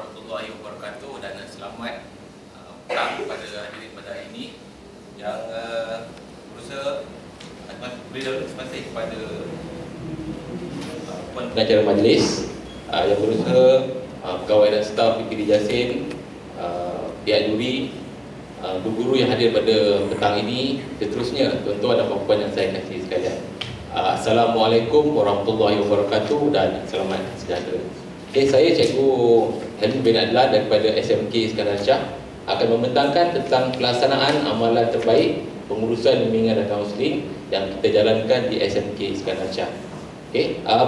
warahmatullahi wabarakatuh, dan selamat petang kepada hadirin pada hari ini yang berusaha. Beri dahulu terima kasih kepada Puan Pengacara Majlis yang berusaha, pegawai dan staf PPD Jasin, pihak juri, guru-guru yang hadir pada petang ini, seterusnya tuan-tuan dan puan-puan yang saya kasihi sekalian. Assalamualaikum warahmatullahi wabarakatuh dan selamat sejahtera. Saya Cikgu Helmi bin Adlan daripada SMK Iskandar Shah akan membentangkan tentang pelaksanaan amalan terbaik pengurusan bimbingan dan kaunseling yang kita jalankan di SMK Iskandar Shah.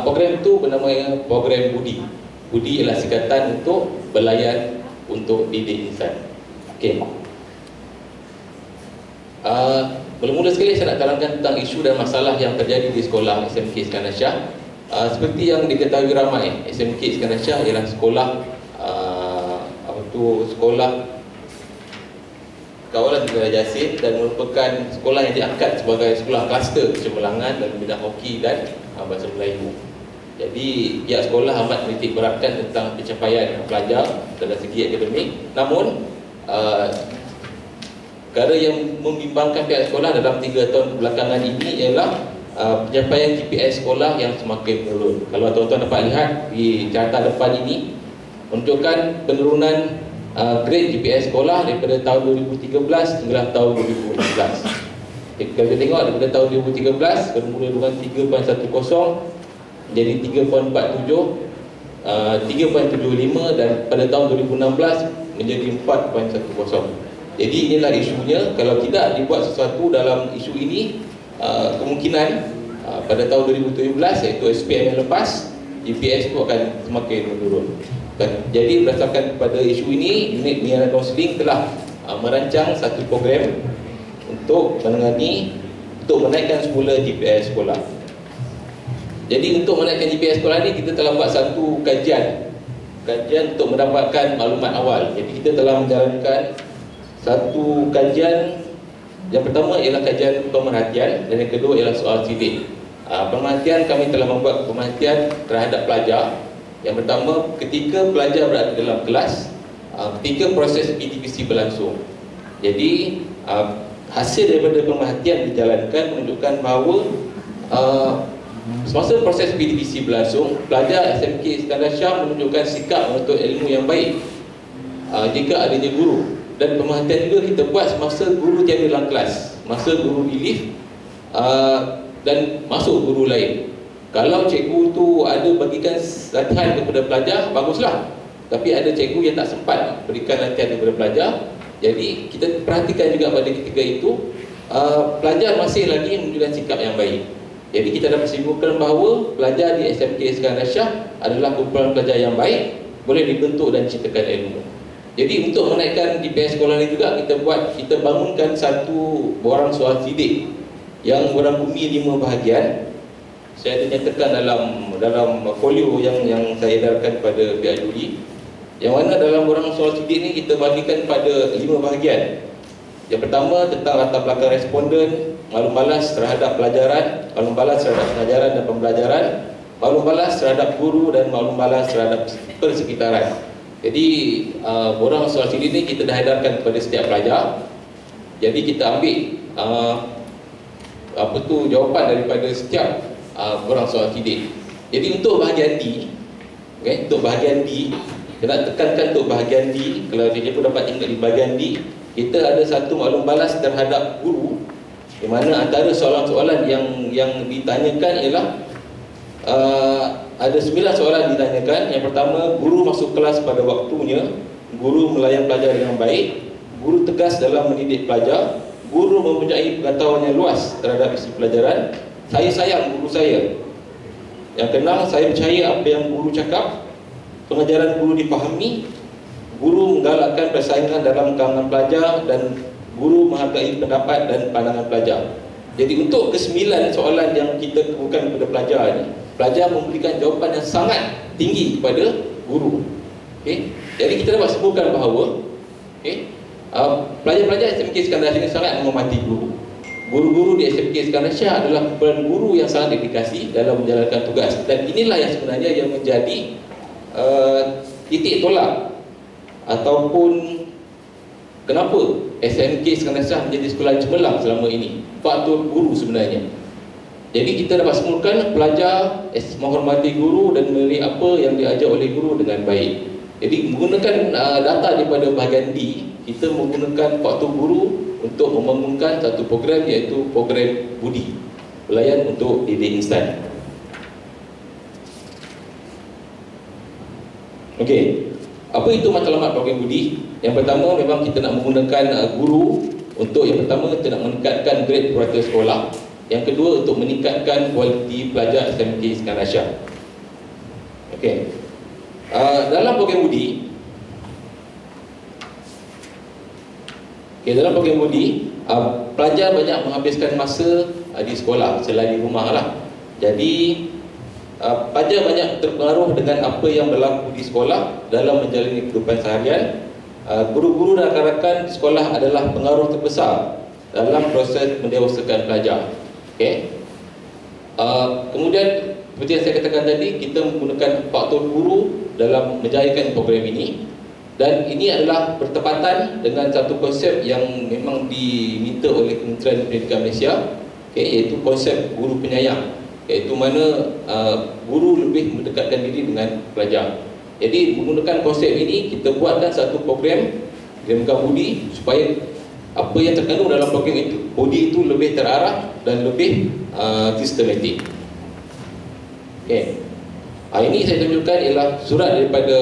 Program itu bernama program Budi. Budi ialah singkatan untuk belayan untuk didik insan. Mula-mula sekali saya nak terangkan tentang isu dan masalah yang terjadi di sekolah SMK Iskandar Shah. Seperti yang diketahui ramai, SMK Iskandar Shah ialah sekolah sekolah kawalan negara Jasin dan merupakan sekolah yang diangkat sebagai sekolah kluster kecemerlangan dalam bidang hoki dan bahasa Melayu. Jadi pihak sekolah amat menitik beratkan tentang pencapaian pelajar dari segi akademik. Namun perkara yang membimbangkan pihak sekolah dalam 3 tahun belakangan ini ialah pencapaian GPS sekolah yang semakin menurun. Kalau tuan-tuan dapat lihat di carta depan ini, menunjukkan penurunan grade GPS sekolah daripada tahun 2013 hingga tahun 2016. Kalau kita tengok daripada tahun 2013 bermula dengan 3.10 menjadi 3.47, 3.75 dan pada tahun 2016 menjadi 4.10. Jadi inilah isunya. Kalau tidak dibuat sesuatu dalam isu ini, kemungkinan pada tahun 2017 iaitu SPM yang lepas, GPS itu akan semakin menurun. Jadi berdasarkan pada isu ini, unit bimbingan kaunseling telah merancang satu program untuk menaikkan semula GPS sekolah. Jadi untuk menaikkan GPS sekolah ini, kita telah buat satu kajian untuk mendapatkan maklumat awal. Jadi kita telah menjalankan satu kajian. Yang pertama ialah kajian pemerhatian dan yang kedua ialah soal sidik. Pemerhatian, kami telah membuat pemerhatian terhadap pelajar. Yang pertama, ketika pelajar berada dalam kelas, ketika proses PTPC berlangsung. Jadi hasil daripada pemerhatian dijalankan menunjukkan bahawa semasa proses PTPC berlangsung, pelajar SMK Iskandar Shah menunjukkan sikap menuntut ilmu yang baik jika adanya guru. Dan pemerhatian juga kita buat semasa guru tiada dalam kelas, masa guru di lift dan masuk guru lain. Kalau cikgu tu ada bagikan latihan kepada pelajar, baguslah. Tapi ada cikgu yang tak sempat berikan latihan kepada pelajar. Jadi kita perhatikan juga pada ketika itu pelajar masih lagi menunjukkan sikap yang baik. Jadi kita dapat simpulkan bahawa pelajar di SMK Iskandar Shah adalah kumpulan pelajar yang baik, boleh dibentuk dan ciptakan ilmu. Jadi untuk menaikkan GPS sekolah ini juga kita bangunkan satu borang soal sidik yang merangkumi 5 bahagian. Saya ada nyatakan dalam folio yang saya edarkan pada pihak juri. Yang mana dalam borang soal sidik ini kita bagikan pada 5 bahagian. Yang pertama tentang latar belakang responden, maklum balas terhadap pelajaran, maklum balas terhadap pengajaran dan pembelajaran, maklum balas terhadap guru dan maklum balas terhadap persekitaran. Jadi borang soal sidik ini kita dah edarkan kepada setiap pelajar. Jadi kita ambil jawapan daripada setiap borang soal sidik. Jadi untuk bahagian D, untuk bahagian D, kita nak tekankan untuk bahagian D. Kalau dia pun dapat tengok di bahagian D, kita ada satu maklum balas terhadap guru, di mana antara soalan-soalan yang ditanyakan ialah ada 9 soalan ditanyakan. Yang pertama, guru masuk kelas pada waktunya, guru melayan pelajar dengan baik, guru tegas dalam mendidik pelajar, guru mempunyai pengetahuan yang luas terhadap isi pelajaran, saya sayang guru saya. Yang keenam, saya percaya apa yang guru cakap, pengajaran guru dipahami, guru menggalakkan persaingan dalam kalangan pelajar, dan guru menghargai pendapat dan pandangan pelajar. Jadi untuk ke-9 soalan yang kita kemukakan kepada pelajar ini, pelajar memberikan jawapan yang sangat tinggi kepada guru. Jadi kita dapat sebutkan bahawa pelajar-pelajar SMK Iskandar Shah ini sangat menghormati guru. Guru-guru di SMK Iskandar Shah adalah kumpulan guru yang sangat dedikasi dalam menjalankan tugas. Dan inilah yang sebenarnya yang menjadi titik tolak ataupun kenapa SMK Iskandar Shah menjadi sekolah cemerlang selama ini? Faktor guru sebenarnya. Jadi kita dapat semulakan pelajar menghormati guru dan memenuhi apa yang diajar oleh guru dengan baik. Jadi menggunakan data daripada bahagian D, kita menggunakan faktor guru untuk membangunkan satu program, iaitu program budi, pelayan untuk didik instan. Okey, apa itu matlamat program budi? Yang pertama, memang kita nak menggunakan guru untuk, yang pertama, kita nak meningkatkan grade purata sekolah. Yang kedua, untuk meningkatkan kualiti pelajar SMK Iskandar Shah. Okey, dalam program budi, dalam program budi, pelajar banyak menghabiskan masa di sekolah selain di rumah lah. Jadi pelajar banyak terpengaruh dengan apa yang berlaku di sekolah dalam menjalani kehidupan seharian. Guru-guru dan rakan-rakan di sekolah adalah pengaruh terbesar dalam proses mendewasakan pelajar. Okay. Kemudian seperti yang saya katakan tadi, kita menggunakan faktor guru dalam menjayakan program ini, dan ini adalah bertepatan dengan satu konsep yang memang diminta oleh Kementerian Pendidikan Malaysia, iaitu konsep guru penyayang, iaitu mana guru lebih mendekatkan diri dengan pelajar. Jadi menggunakan konsep ini, kita buatkan satu program Grammar Budi supaya apa yang terkandung dalam program itu, budi itu lebih terarah dan lebih sistematik. Okay. Ini saya tunjukkan ialah surat daripada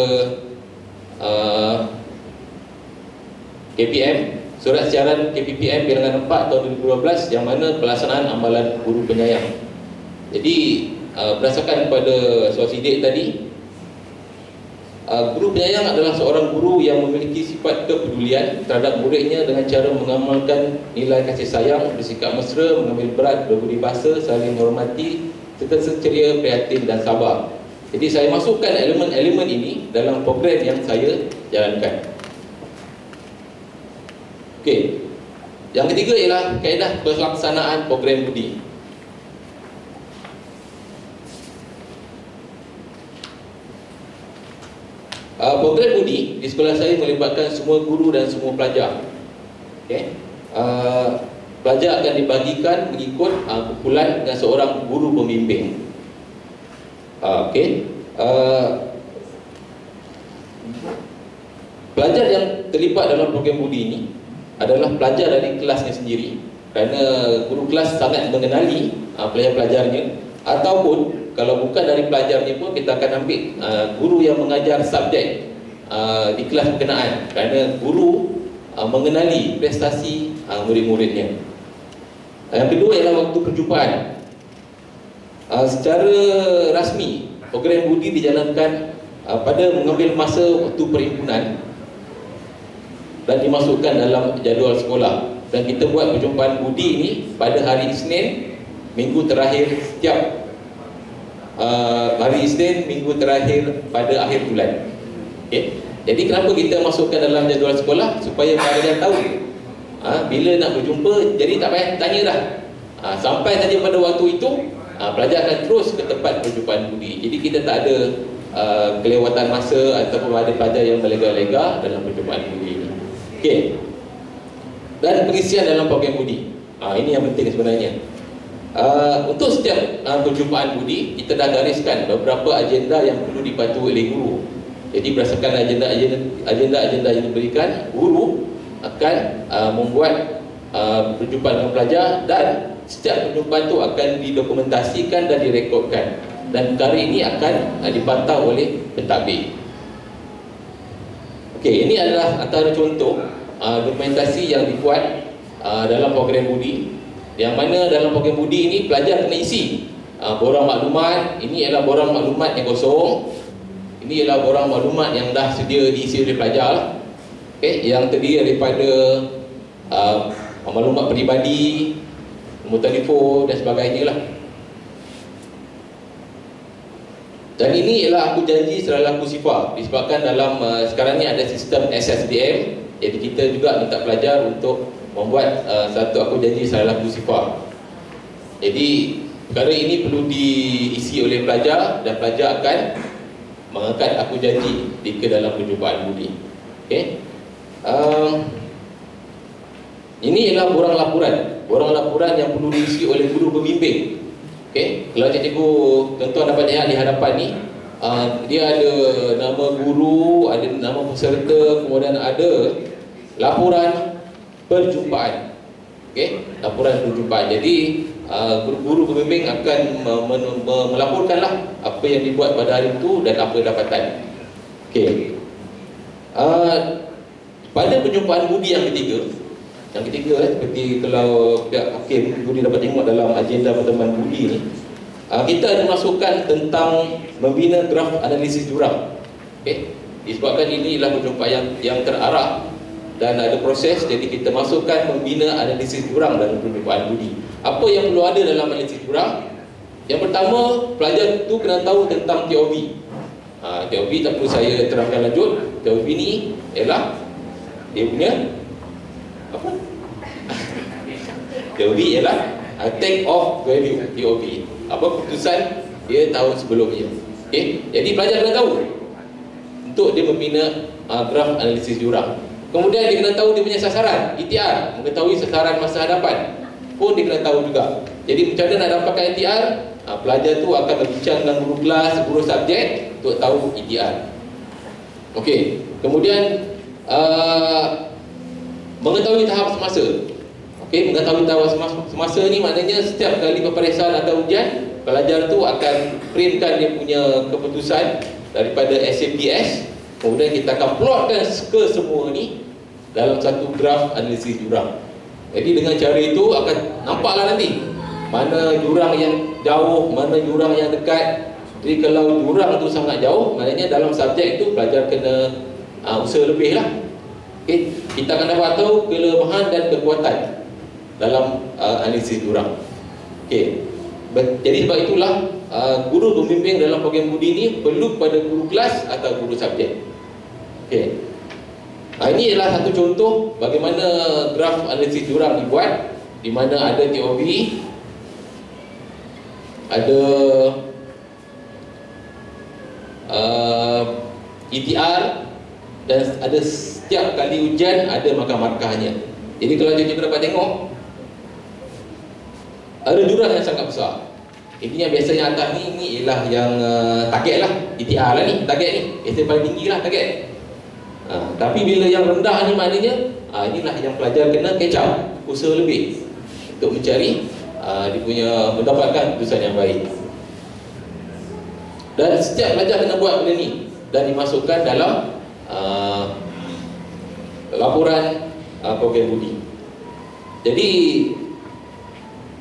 KPM, Surat Siaran KPPM bilangan 4 tahun 2012, yang mana pelaksanaan amalan guru penyayang. Jadi berdasarkan pada soal sidik tadi, guru penyayang adalah seorang guru yang memiliki sifat kepedulian terhadap muridnya dengan cara mengamalkan nilai kasih sayang, bersikap mesra, mengambil berat, berbudi bahasa, saling menghormati, serta ceria, prihatin dan sabar. Jadi saya masukkan elemen-elemen ini dalam program yang saya jalankan. Okey. Yang ketiga ialah kaedah pelaksanaan program budi. Program budi di sekolah saya melibatkan semua guru dan semua pelajar. Okay. Pelajar akan dibagikan mengikut kumpulan dengan seorang guru pembimbing. Okay. Pelajar yang terlibat dalam program budi ini adalah pelajar dari kelasnya sendiri, kerana guru kelas sangat mengenali pelajar-pelajarnya, ataupun kalau bukan dari pelajarnya pun kita akan ambil guru yang mengajar subjek di kelas berkenaan, kerana guru mengenali prestasi murid-muridnya. Yang kedua ialah waktu perjumpaan. Secara rasmi program budi dijalankan pada mengambil masa waktu perhimpunan dan dimasukkan dalam jadual sekolah, dan kita buat perjumpaan budi ini pada hari Isnin minggu terakhir setiap hari Isnin minggu terakhir pada akhir bulan. Okay. Jadi kenapa kita masukkan dalam jadual sekolah? Supaya pelajar tahu bila nak berjumpa, jadi tak payah tanya dah. Sampai saja pada waktu itu, pelajar akan terus ke tempat perjumpaan budi. Jadi kita tak ada kelewatan masa ataupun ada pelajar yang berlega-lega dalam perjumpaan budi ini. Okay. Dan pengisian dalam program budi, ini yang penting sebenarnya. Untuk setiap perjumpaan budi, kita dah gariskan beberapa agenda yang perlu dipatuhi oleh guru. Jadi berdasarkan agenda yang diberikan, guru akan membuat perjumpaan dengan pelajar, dan setiap perjumpaan itu akan didokumentasikan dan direkodkan, dan perkara ini akan dipantau oleh pentadbir. Okey, ini adalah antara contoh dokumentasi yang dibuat dalam program budi, yang mana dalam program budi ini pelajar kena isi borang maklumat. Ini ialah borang maklumat yang kosong. Ini ialah borang maklumat yang dah sedia diisi oleh pelajar, okay, yang terdiri daripada maklumat peribadi, nombor telefon dan sebagainya lah. Dan ini ialah aku janji selalu sifar, disebabkan dalam sekarang ni ada sistem SSDM. Jadi kita juga minta pelajar untuk membuat satu aku janji selalu sifar. Jadi perkara ini perlu diisi oleh pelajar, dan pelajar akan mengangkat aku janji ke dalam perjumpaan budi. Okey. Ini ialah borang laporan yang perlu diisi oleh guru pembimbing. Okey, kalau cikgu tuan-tuan dapat lihat di hadapan ni, dia ada nama guru, ada nama peserta, kemudian ada laporan perjumpaan. Okey, laporan perjumpaan. Jadi guru-guru pembimbing akan melaporkanlah apa yang dibuat pada hari itu dan apa dapatan. Okey. Pada perjumpaan budi yang ketiga, seperti kalau pihak hakim budi dapat tengok dalam agenda pertemuan budi ni, kita ada masukkan tentang membina draft analisis jurang. Okey, disebabkan ini ialah perjumpaan yang terarah dan ada proses, jadi kita masukkan membina analisis jurang dalam perjumpaan budi. Apa yang perlu ada dalam analisis jurang? Yang pertama, pelajar tu kena tahu tentang TOB. TOB tak perlu saya terangkan lanjut. TOB ni ialah dia punya apa? TOB ialah take off value. TOB apa, keputusan dia tahun sebelumnya. Okey, jadi pelajar kena tahu untuk dia membina draft analisis jurang. Kemudian dia kena tahu dia punya sasaran, ITR, mengetahui sasaran masa hadapan pun dia kena tahu juga. Jadi macam mana nak dapatkan ITR? Pelajar tu akan berbincang dengan guru kelas, guru subjek untuk tahu ITR. Okey, kemudian mengetahui tahap semasa. Okey, mengetahui tahap semasa ni maknanya setiap kali peperiksaan atau ujian, pelajar tu akan printkan dia punya keputusan daripada SAPS. Kemudian kita akan plotkan ke semua ni dalam satu graf analisis jurang. Jadi dengan cara itu akan nampaklah nanti mana jurang yang jauh, mana jurang yang dekat. Jadi kalau jurang tu sangat jauh, maknanya dalam subjek tu pelajar kena usaha lebih lah. Okay. Kita akan dapat tahu kelemahan dan kekuatan dalam analisis jurang. Okay. Jadi sebab itulah guru pembimbing dalam program budi ni perlu pada guru kelas atau guru subjek. Okay. Ini adalah satu contoh bagaimana graf analisis jurang dibuat, di mana ada TOB, ada ETR, dan ada setiap kali ujian ada markah-markahnya. Jadi kalau cikgu dapat tengok, ada jurang yang sangat besar. Ini yang biasanya atas ni ialah yang target lah, ETR lah ni, target ni, biasanya paling tinggi lah target. Tapi bila yang rendah ni maknanya inilah yang pelajar kena catch up, usaha lebih untuk mencari dia punya mendapatkan keputusan yang baik. Dan setiap pelajar kena buat benda ni dan dimasukkan dalam laporan program budi. Jadi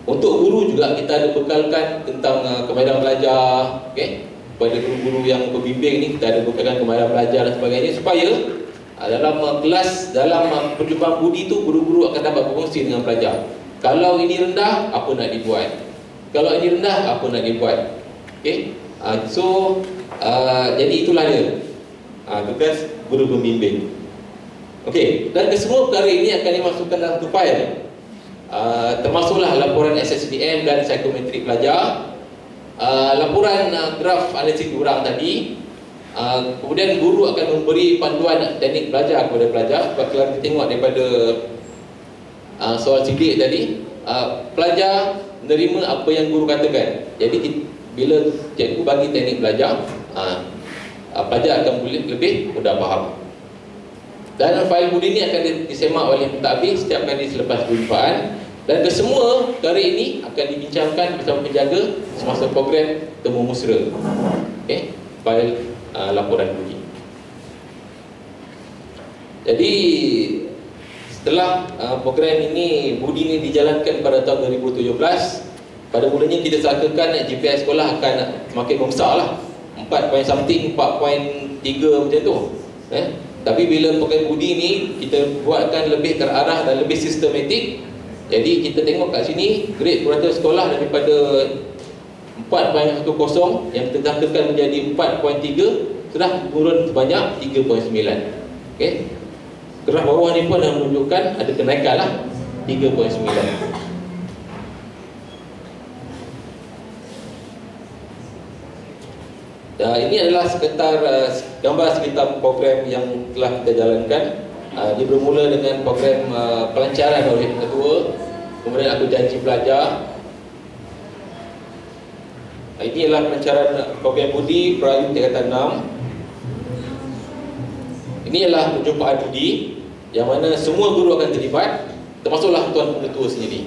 untuk guru juga kita ada bekalkan tentang kemahiran belajar, okey. Pada guru-guru yang pembimbing ni kita ada bekalkan kemahiran belajar dan sebagainya, supaya dalam kelas, dalam perjumpaan budi tu guru-guru akan dapat berkongsi dengan pelajar. Kalau ini rendah, apa nak dibuat? Kalau ini rendah, apa nak dibuat? Okey. Jadi itulah dia tugas guru pembimbing. Okey, dan kesemua perkara ini akan dimasukkan dalam satu file. Termasuklah laporan SSBM dan psikometrik pelajar, laporan draft analisis jurang tadi. Kemudian guru akan memberi panduan teknik belajar kepada pelajar. Sebab kalau kita tengok daripada soal sidik tadi, pelajar menerima apa yang guru katakan. Jadi bila cikgu bagi teknik belajar, pelajar akan lebih mudah faham. Dan fail budi ini akan disemak oleh pentadbir setiap kali selepas perjumpaan. Dan kesemua perkara ini akan dibincangkan bersama penjaga semasa program temu musra. Okey, fail laporan budi. Jadi setelah program ini, budi ini dijalankan pada tahun 2017, pada mulanya kita sangkakan GPA sekolah akan semakin membesar lah, 4.something, 4.3 macam tu. Tapi bila program budi ni kita buatkan lebih terarah dan lebih sistematik. Jadi kita tengok kat sini grade purata sekolah daripada 4.10 yang kita sangkakan menjadi 4.3 sudah turun sebanyak 3.9. Okey. Graf bawah ni pun dah menunjukkan ada kenaikan lah, 3.9. Ini adalah gambar sekitar program yang telah kita jalankan. Dia bermula dengan program pelancaran oleh ketua, kemudian aku janji pelajar. Ini adalah pelancaran program budi Perayu tingkatan 6. Ini adalah perjumpaan budi yang mana semua guru akan terlibat, termasuklah tuan pengetua sendiri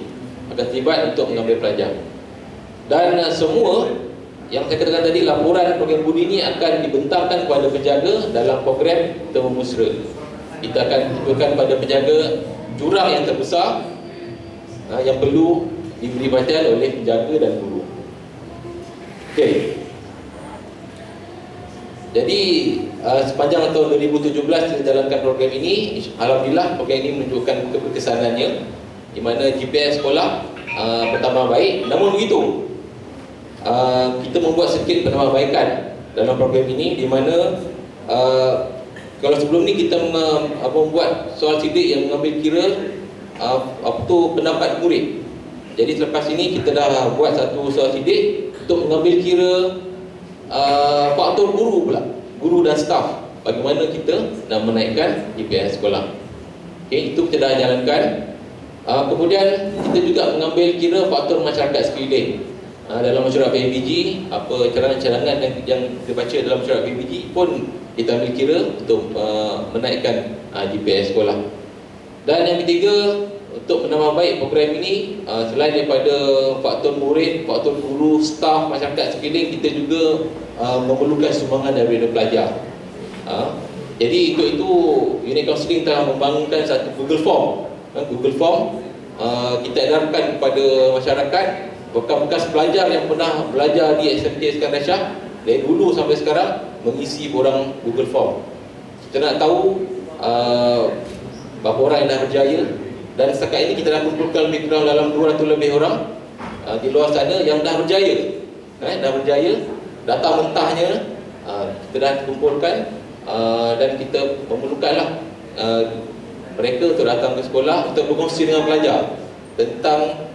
akan terlibat untuk mengambil pelajar. Dan semua yang saya katakan tadi, laporan program budi ini akan dibentangkan kepada penjaga dalam program Temu Mesra. Kita akan tunjukkan pada penjaga jurang yang terbesar yang perlu diberi perhatian oleh penjaga dan guru. Okey. Jadi sepanjang tahun 2017 kita jalankan program ini. Alhamdulillah program ini menunjukkan keberkesanannya, di mana GPS sekolah bertambah baik. Namun begitu, kita membuat sedikit penambahbaikan dalam program ini, di mana kalau sebelum ni kita membuat soal sidik yang mengambil kira pendapat murid. Jadi selepas ini kita dah buat satu soal sidik untuk mengambil kira faktor guru pula, guru dan staf, bagaimana kita nak menaikkan GPA sekolah. Okay, itu kita dah jalankan. Kemudian kita juga mengambil kira faktor masyarakat sekeliling. Dalam mesyuarat PABG, apa cadangan-cadangan yang dibaca dalam mesyuarat PABG pun kita ambil kira untuk menaikkan GPA sekolah. Dan yang ketiga, untuk menambah baik program ini, selain daripada faktor murid, faktor guru, staf, masyarakat sekeliling, kita juga memerlukan sumbangan daripada pelajar. Jadi untuk itu unit kaunseling telah membangunkan satu Google Form. Google Form kita edarkan kepada masyarakat, bekas-bekas pelajar yang pernah belajar di SMK Iskandar Shah dari dulu sampai sekarang mengisi borang Google Form. Kita nak tahu berapa orang yang dah berjaya, dan setakat ini kita dah kumpulkan lebih kurang dalam 200 lebih orang di luar sana yang dah berjaya. Dah berjaya, data mentahnya kita dah kumpulkan, dan kita memerlukanlah mereka untuk datang ke sekolah untuk berkongsi dengan pelajar tentang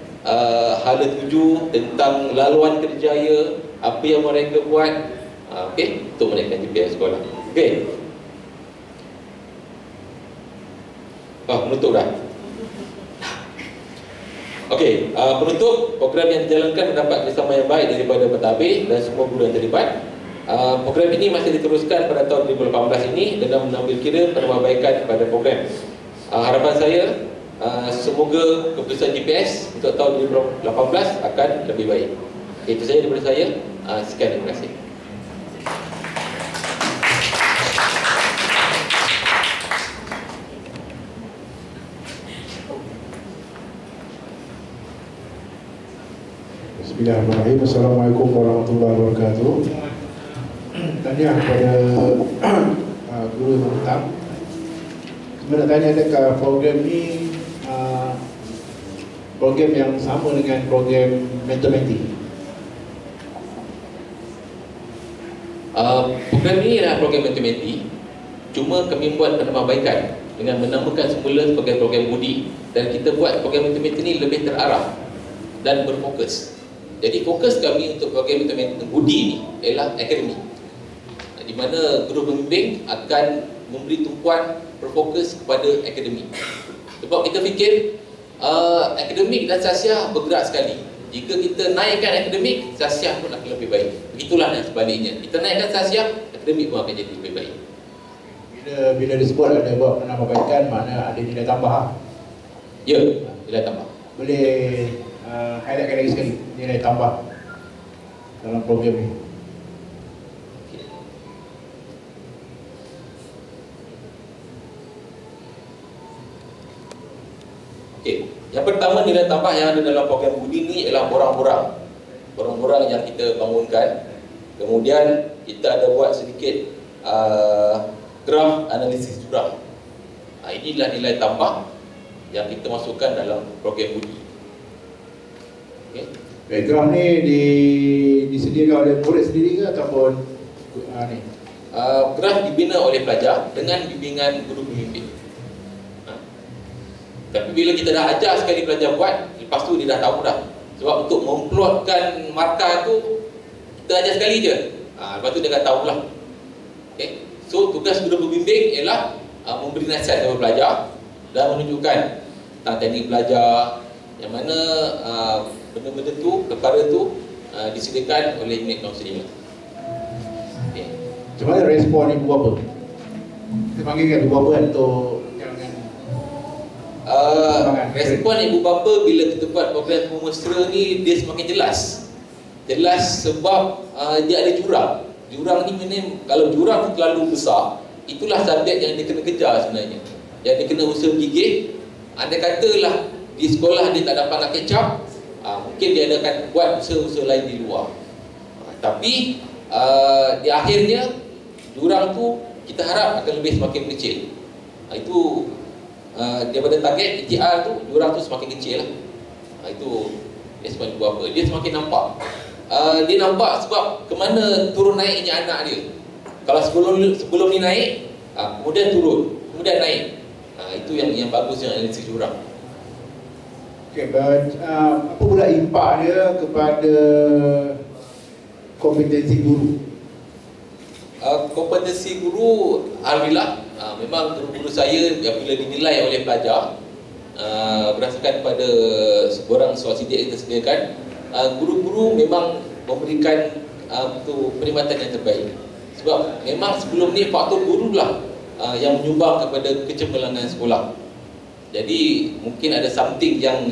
hala tuju, tentang laluan kerjaya, apa yang mereka buat, okey, untuk menaikkan GPA sekolah. Okey. Menutup dah. Okey, penutup, program yang dijalankan mendapat kerjasama yang baik daripada pentadbir dan semua guru yang terlibat. Program ini masih diteruskan pada tahun 2018 ini dengan mengambil kira penambahbaikan kepada program. Harapan saya, semoga keputusan GPS untuk tahun 2018 akan lebih baik. Itu saja daripada saya. Sekian, terima kasih. Bismillahirrahmanirrahim. Assalamualaikum warahmatullahi wabarakatuh. Tanya kepada guru yang mengutap. Saya nak tanya, adakah program ni program yang sama dengan program matematik? Program ini adalah program matematik, cuma kami buat penambahbaikan dengan menamakan semula sebagai program budi, dan kita buat program matematik ini lebih terarah dan berfokus. Jadi fokus kami untuk program matematik budi ini ialah akademik, di mana guru pembimbing akan memberi tumpuan berfokus kepada akademik. Sebab kita fikir akademik dan sasiah bergerak sekali. Jika kita naikkan akademik, sasiah pun akan lebih baik. Begitulah dan sebaliknya. Kita naikkan sasiah, akademik pun akan jadi lebih baik. Bila disebut ada buat penambahbaikan, makna ada nilai tambah? Ya, nilai tambah. Boleh highlightkan lagi sekali nilai tambah dalam program ini? Okey, yang pertama, nilai tambah yang ada dalam program budi ini ialah borang-borang yang kita bangunkan. Kemudian kita ada buat sedikit graf analisis jurang. Inilah nilai tambah yang kita masukkan dalam program budi. Okay. Graf ni disediakan oleh murid sendiri ke ataupun ni? Graf dibina oleh pelajar dengan bimbingan guru pembimbing. Tapi bila kita dah ajar sekali pelajar buat, lepas tu dia dah tahu dah. Sebab untuk memplotkan markah tu, kita ajar sekali je. Lepas tu dia akan tahulah. Okay. So tugas guru pembimbing ialah memberi nasihat kepada pelajar dan menunjukkan tentang teknik belajar yang mana benda-benda tu, perkara tu disediakan oleh unit kaunseling. Okay. Macam mana respon ibu bapa? Kita panggilkan ibu bapa untuk respon ibu bapa bila kita buat program mesra ni, dia semakin jelas. Jelas sebab dia ada jurang. Jurang ni memang, kalau jurang tu terlalu besar, itulah subjek yang dia kena kejar sebenarnya. Yang dia kena usaha gigih. Andai katalah di sekolah dia tak dapat nak catch up, mungkin dia akan buat usaha-usaha lain di luar. Tapi di akhirnya jurang tu kita harap akan lebih semakin kecil. Itu daripada target ETR tu, jurang tu semakin kecil lah. Itu respon ibu bapa. Dia semakin nampak. Dia nampak sebab kemana turun naiknya anak dia. Kalau sebelum ni naik, kemudian turun, kemudian naik. Itu yang bagusnya analisis jurang. Okay, apa pula impak dia kepada kompetensi guru? Kompetensi guru, alhamdulillah, memang guru-guru saya bila dinilai oleh pelajar, berdasarkan pada seborang soal sidik yang kita sediakan, guru-guru memang memberikan perkhidmatan yang terbaik. Sebab memang sebelum ni faktor guru lah yang menyumbang kepada kecemerlangan sekolah. Jadi mungkin ada something yang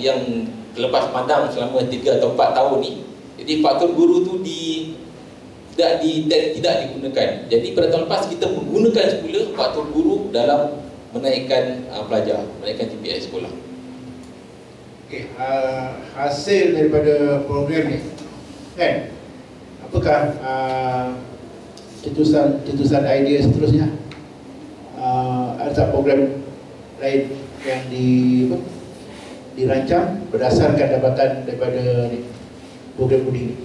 terlepas pandang selama 3 atau 4 tahun ni. Jadi faktor guru tu tidak digunakan. Jadi pada tahun lepas kita menggunakan semula faktor guru dalam menaikkan pelajar, menaikkan GPA sekolah. Okay, hasil daripada program ni, kan? Apakah cetusan idea seterusnya? Ada tak program lain yang dirancang berdasarkan dapatan daripada program budi ni?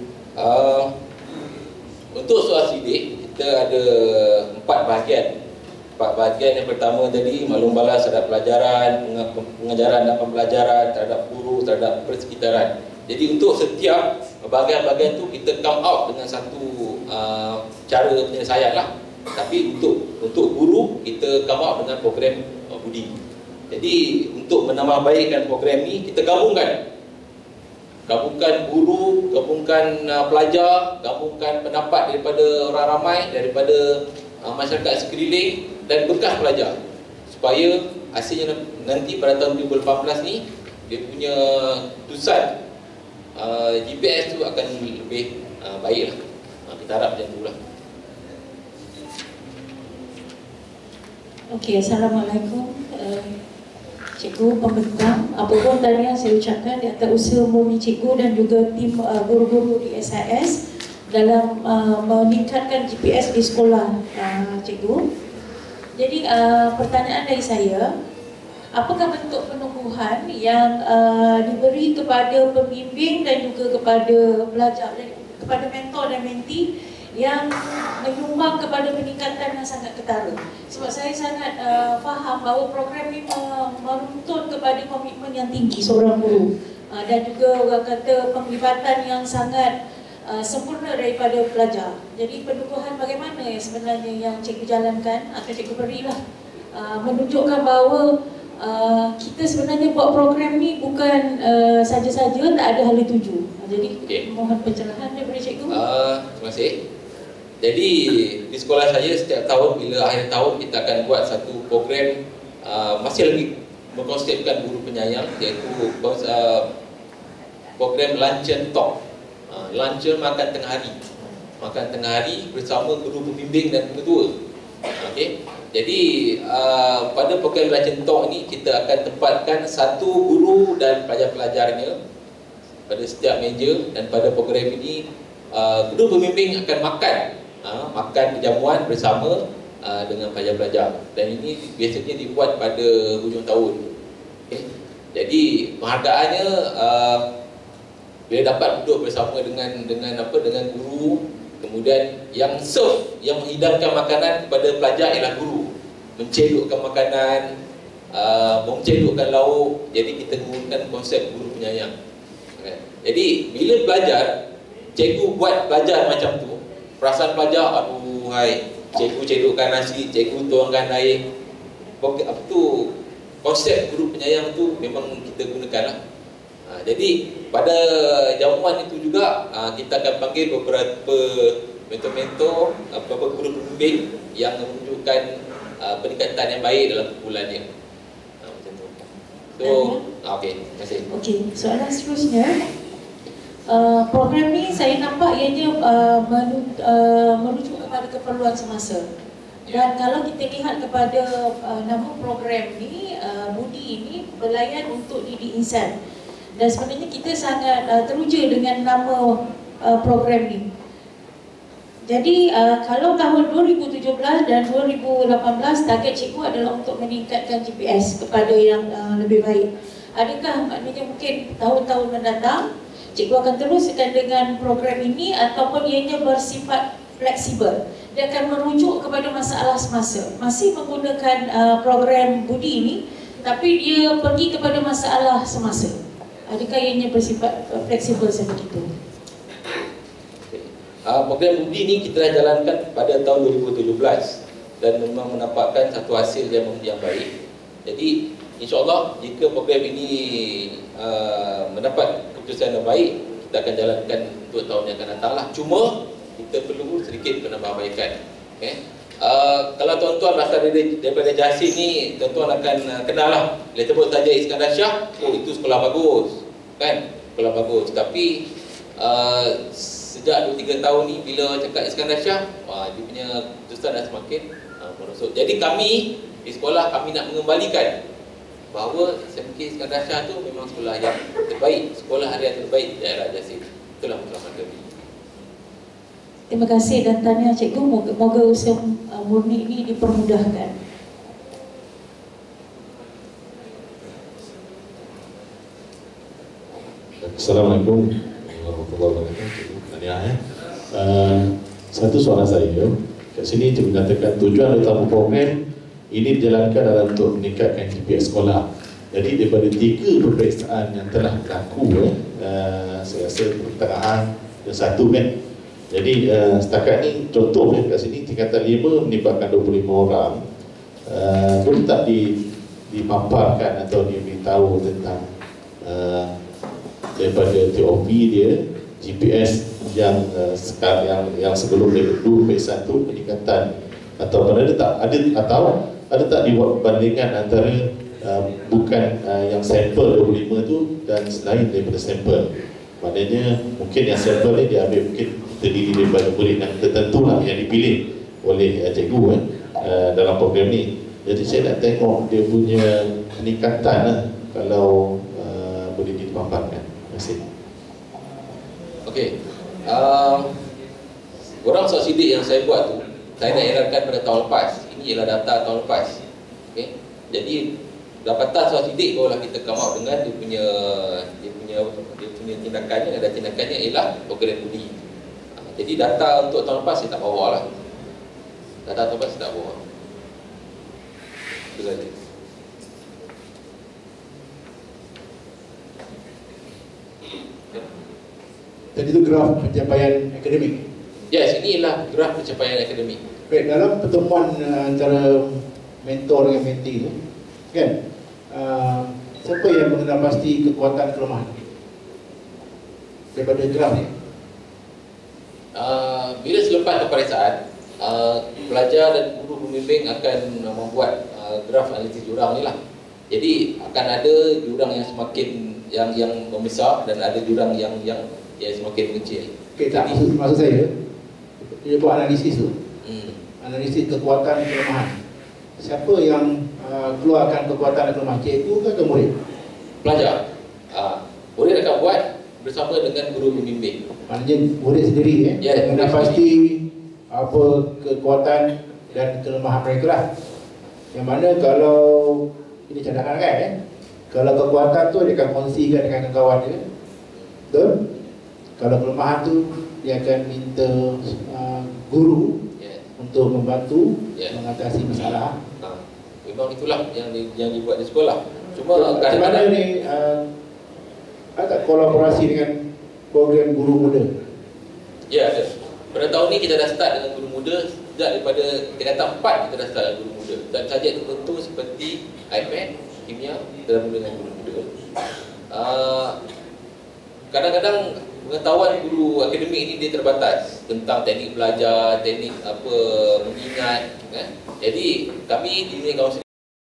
Untuk soal sidik, kita ada 4 bahagian. 4 bahagian. Yang pertama tadi, maklum balas terhadap pelajaran, pengajaran dan pembelajaran, terhadap guru, terhadap persekitaran. Jadi untuk setiap bahagian-bahagian tu kita come out dengan satu cara penyelesaian lah. Tapi untuk guru, kita come out dengan program budi. Jadi untuk menambahbaikkan program ni, kita gabungkan guru, gabungkan pelajar, gabungkan pendapat daripada orang ramai, daripada masyarakat sekeliling dan bekas pelajar, supaya hasilnya nanti pada tahun 2018 ni dia punya keputusan GPS tu akan lebih baik lah. Kita harap macam tu lah. Okey, Assalamualaikum. Cikgu pembentang, apa pun tadi yang saya ucapkan di atas usaha murni cikgu dan juga tim guru-guru di SIS dalam meningkatkan GPS di sekolah, cikgu. Jadi pertanyaan dari saya, apakah bentuk penungguhan yang diberi kepada pembimbing dan juga kepada pelajar, kepada mentor dan mentee yang menyumbang kepada peningkatan yang sangat ketara? Sebab saya sangat faham bahawa program ini menuntut kepada komitmen yang tinggi seorang guru dan juga orang kata penglibatan yang sangat sempurna daripada pelajar. Jadi penungguhan bagaimana yang sebenarnya yang cikgu jalankan atau cikgu berilah menunjukkan bahawa kita sebenarnya buat program ni bukan saja-saja tak ada hala tuju. Jadi mohon pencerahan daripada cikgu. Terima kasih. Jadi di sekolah saya setiap tahun bila akhir tahun kita akan buat satu program masih lagi mengkonsepkan guru penyayang, iaitu program luncheon talk. Luncheon makan tengah hari. Makan tengah hari bersama guru pembimbing dan pengetua. Okey. Jadi pada program luncheon talk ni kita akan tempatkan satu guru dan pelajar-pelajarnya pada setiap meja, dan pada program ini guru pembimbing akan makan jamuan bersama dengan pelajar-pelajar, dan ini biasanya dibuat pada hujung tahun. Okay. Jadi penghargaannya bila dapat duduk bersama dengan guru, kemudian yang serve, yang menghidangkan makanan kepada pelajar ialah guru, mencedukkan makanan, mencedukkan lauk. Jadi kita menggunakan konsep guru penyayang. Okay. Jadi bila belajar, cikgu buat pelajar macam tu, perasaan pelajar, aduh hai, cikgu cedokkan nasi, cikgu tuangkan air. Apa tu, konsep guru penyayang tu memang kita gunakan lah. Jadi pada jamuan itu juga kita akan panggil beberapa mentor-mentor, beberapa guru pembimbing yang menunjukkan peningkatan yang baik dalam kumpulannya. Macam tu. So, okey, terima kasih. Okey, soalan seterusnya. Program ni saya nampak ianya merujuk kepada keperluan semasa. Dan kalau kita lihat kepada nama program ni, Budi ini Belayan untuk Didik Insan. Dan sebenarnya kita sangat teruja dengan nama program ni. Jadi kalau tahun 2017 dan 2018 target cikgu adalah untuk meningkatkan GPS kepada yang lebih baik. Adakah maknanya mungkin tahun-tahun mendatang cikgu akan teruskan dengan program ini ataupun ianya bersifat fleksibel? Dia akan merujuk kepada masalah semasa. Masih menggunakan program Budi ini, tapi dia pergi kepada masalah semasa. Adakah ianya bersifat fleksibel seperti itu? Program Budi ni kita dah jalankan pada tahun 2017 dan memang menampakkan satu hasil yang baik. Jadi insya-Allah jika program ini mendapat keputusan yang baik, kita akan jalankan untuk tahun yang akan datang lah. Cuma kita perlu sedikit penambahbaikan. Okay? Kalau tuan-tuan berasal daripada Jasin ni, tuan-tuan akan kenal lah. Bila sebut saja Iskandar Shah, oh itu sekolah bagus, kan? Sekolah bagus. Tapi sejak 2-3 tahun ni bila cakap Iskandar Shah, dia punya keputusan dah semakin merosot. Jadi kami di sekolah kami nak mengembalikan bahawa SMK Iskandar Shah tu memang sekolah yang terbaik, sekolah harian terbaik di daerah Jasin. Itulah matlamat kami. Terima kasih dan tahniah cikgu, moga usaha murni ini dipermudahkan. Assalamualaikum warahmatullahi wabarakatuh. Tahniah ya. Satu soalan saya kat sini cikgu mengatakan tujuan utama program ini dijalankan dalam untuk meningkatkan GPS sekolah. Jadi daripada 3 peperiksaan yang telah berlaku saya rasa pertengahan dan 1 kan. Jadi setakat ni contohnya kat sini tingkatan 5 melibatkan 25 orang. Boleh tak dipaparkan atau diberitahu tentang daripada TOP dia GPS yang sekarang yang sebelum dia 2 peperiksaan tu peningkatan atau ada tak dibuat bandingan antara bukan yang sampel 25 tu dan selain daripada sampel. Maknanya mungkin yang sampel ni dia ambil mungkin terdiri daripada murid yang tertentu lah yang dipilih oleh cikgu dalam program ni. Jadi saya nak tengok dia punya peningkatan lah, kalau boleh dipaparkan. Terima kasih. Okey. Orang soal sidik yang saya buat tu saya nak edarkan pada tahun lepas. Ini ialah data tahun lepas. Okey. Jadi dapatan soal sidik barulah kita come out dengan dia punya tindakannya, dan tindakannya ialah program Budi. Jadi data untuk tahun lepas saya tak bawa lah. Data tahun lepas saya tak bawa. Itu saja. Tadi itu graf pencapaian akademik. Yes, ini ialah graf pencapaian akademik. Baik, dalam pertemuan antara mentor dengan mentee tu, kan, siapa yang mengenal pasti kekuatan kelemahan daripada graf ni? Bila selepas peperiksaan, pelajar dan guru pembimbing akan membuat graf analisis jurang ni lah. Jadi akan ada jurang yang semakin yang membesar dan ada jurang yang semakin mengecil. Okey, tak, maksud saya dia buat analisis tu. Analisis kekuatan dan kelemahan. Siapa yang keluarkan kekuatan dan kelemahan? Cikgu ke atau murid? Pelajar. Murid akan buat bersama dengan guru pembimbing. Maknanya murid sendiri mengenal pasti apa kekuatan dan kelemahan mereka lah. Yang mana kalau ini cadangan kan, kalau kekuatan tu dia akan kongsikan dengan kawan dia, betul? Kalau kelemahan tu dia akan minta guru untuk membantu mengatasi masalah. Memang itulah yang dibuat di sekolah. Cuma kadang-kadang ni ada kolaborasi dengan program guru muda. Ya, ada. Pada tahun ni kita dah start dengan guru muda. Sejak daripada tingkatan 4 kita dah start dengan guru muda. Dan subjek tertentu seperti iPad, kimia, kita dah mula dengan guru muda. Kadang-kadang pengetahuan guru akademik ini dia terbatas tentang teknik belajar, teknik mengingat, kan? Jadi kami di dunia kawasan